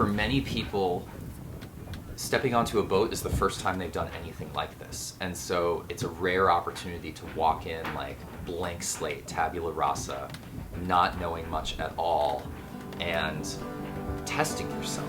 For many people, stepping onto a boat is the first time they've done anything like this. And so it's a rare opportunity to walk in like blank slate, tabula rasa, not knowing much at all, and testing yourself.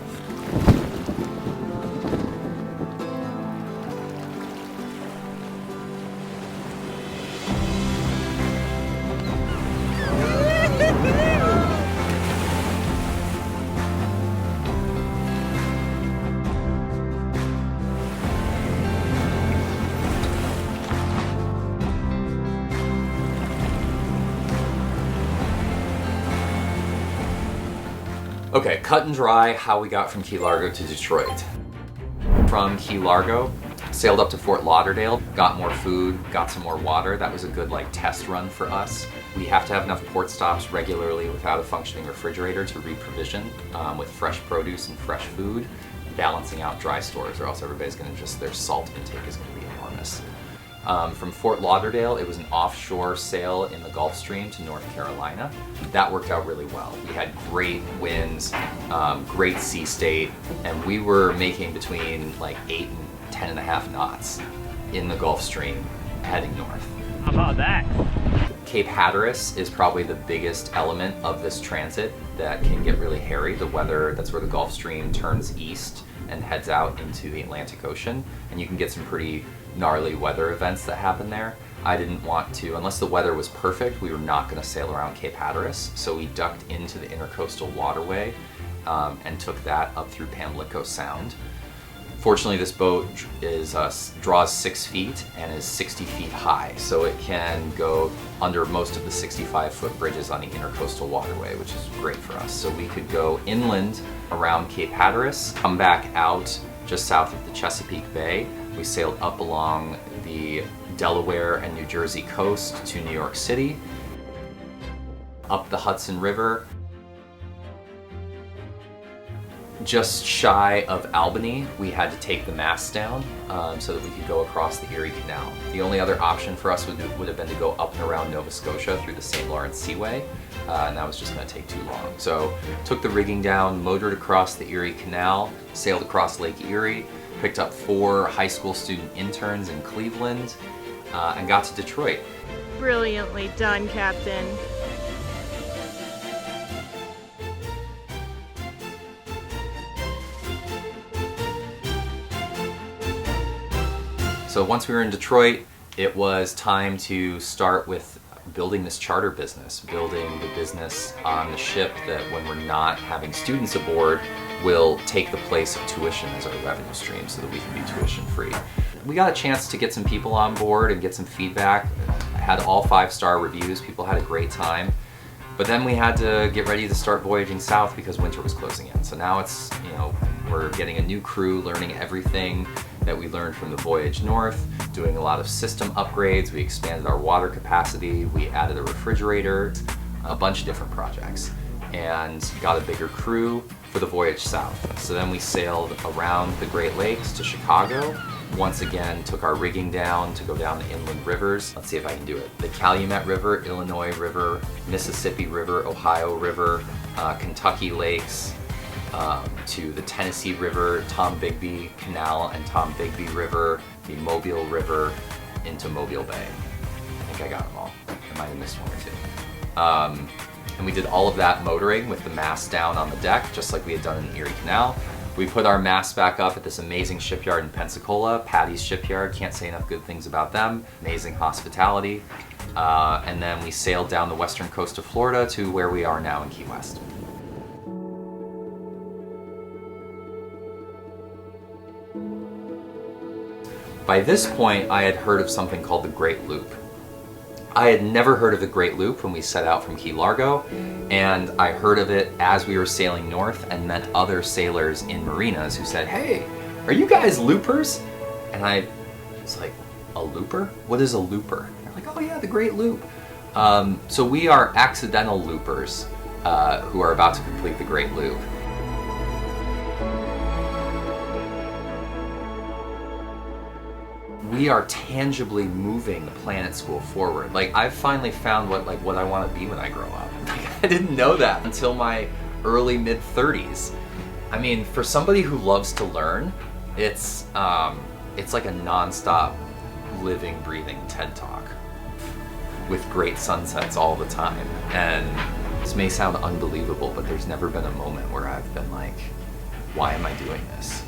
Okay, cut and dry how we got from Key Largo to Detroit. From Key Largo, sailed up to Fort Lauderdale, got more food, got some more water. That was a good test run for us. We have to have enough port stops regularly without a functioning refrigerator to reprovision with fresh produce and fresh food, balancing out dry stores, or else everybody's gonna their salt intake is gonna be enormous. From Fort Lauderdale, it was an offshore sail in the Gulf Stream to North Carolina. That worked out really well. We had great winds, great sea state, and we were making between 8 and 10.5 knots in the Gulf Stream heading north. How about that? Cape Hatteras is probably the biggest element of this transit that can get really hairy. The weather, that's where the Gulf Stream turns east and heads out into the Atlantic Ocean, and you can get some pretty gnarly weather events that happen there. I didn't want to, unless the weather was perfect, we were not going to sail around Cape Hatteras, so we ducked into the Intercoastal Waterway and took that up through Pamlico Sound. Fortunately, this boat draws 6 feet and is 60 feet high, so it can go under most of the 65-foot bridges on the Intercoastal Waterway, which is great for us. So we could go inland around Cape Hatteras, come back out just south of the Chesapeake Bay. We sailed up along the Delaware and New Jersey coast to New York City, up the Hudson River. Just shy of Albany, we had to take the mast down so that we could go across the Erie Canal. The only other option for us would have been to go up and around Nova Scotia through the St. Lawrence Seaway, and that was just going to take too long. So took the rigging down, motored across the Erie Canal, sailed across Lake Erie, picked up 4 high school student interns in Cleveland, and got to Detroit. Brilliantly done, Captain. So once we were in Detroit, it was time to start with building this charter business, building the business on the ship that when we're not having students aboard will take the place of tuition as our revenue stream so that we can be tuition free. We got a chance to get some people on board and get some feedback. Had all 5-star reviews, people had a great time. But then we had to get ready to start voyaging south because winter was closing in. So now it's, we're getting a new crew, learning everything that we learned from the voyage north, doing a lot of system upgrades. We expanded our water capacity, we added a refrigerator, a bunch of different projects, and got a bigger crew for the voyage south. So then we sailed around the Great Lakes to Chicago. Once again, took our rigging down to go down the inland rivers. Let's see if I can do it. The Calumet River, Illinois River, Mississippi River, Ohio River, Kentucky Lakes, to the Tennessee River, Tombigbee Canal and Tombigbee River, the Mobile River, into Mobile Bay. I think I got them all. I might have missed one or two. And we did all of that motoring with the mast down on the deck, just like we had done in the Erie Canal. We put our mast back up at this amazing shipyard in Pensacola, Patty's Shipyard. Can't say enough good things about them. Amazing hospitality. And then we sailed down the western coast of Florida to where we are now in Key West. By this point, I had heard of something called the Great Loop. I had never heard of the Great Loop when we set out from Key Largo, and I heard of it as we were sailing north and met other sailors in marinas who said, "Hey, are you guys loopers?" And I was like, "A looper? What is a looper?" And they're like, "Oh yeah, the Great Loop." So we are accidental loopers who are about to complete the Great Loop. We are tangibly moving the Planet School forward. Like, I've finally found what I want to be when I grow up. I didn't know that until my early mid-30s. I mean, for somebody who loves to learn, it's like a nonstop, living, breathing TED Talk with great sunsets all the time. And this may sound unbelievable, but there's never been a moment where I've been like, why am I doing this?